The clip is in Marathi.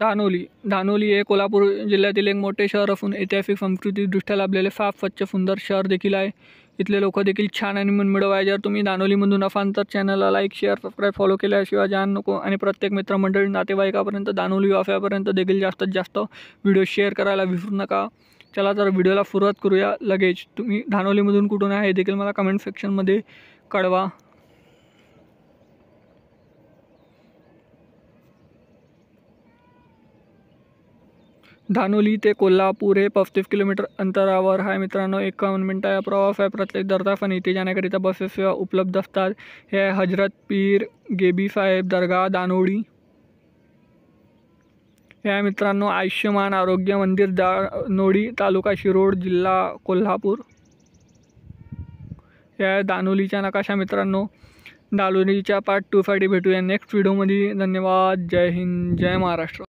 धानोली हे कोल्हापूर जिल्ह्यातील एक मोठे शहर असून ऐतिहासिक संस्कृतीदृष्ट्या लाभलेले फार स्वच्छ सुंदर शहर देखील आहे। इथले लोक देखील छान आणि मनमिळाऊ आहे। जर तुम्ही धानोलीमधून असाल तर चॅनलला लाईक शेअर सबस्क्राईब फॉलो केल्याशिवाय जाण नको आणि प्रत्येक मित्रमंडळी नातेवाईकापर्यंत धानोली वाफ्यापर्यंत देखील जास्तीत जास्त व्हिडिओ शेअर करायला विसरू नका। चला तर व्हिडिओला सुरुवात करूया लगेच। तुम्ही धानोलीमधून कुठून आहे हे देखील मला कमेंट सेक्शनमध्ये कळवा। धानोली ते कोल्हापूर हे 35 किलोमीटर अंतरावर आहे मित्रांनो। 51 मिनिटाचा प्रवास आहे प्रत्येक दरताफाने इथे जाण्याकरिता बसेस सेवा उपलब्ध असतात। हे हजरत पीर गेबी साहेब दर्गा धानोली। हे आहे मित्रांनो आयुष्यमान आरोग्य मंदिर धानोली तालुका शिरोड जिल्हा कोल्हापूर। हे आहे धानोलीचा नकाशा मित्रांनो। धानोलीच्या पार्ट 2 साठी भेटूया नेक्स्ट व्हिडिओमध्ये। धन्यवाद। जय हिंद जय महाराष्ट्र।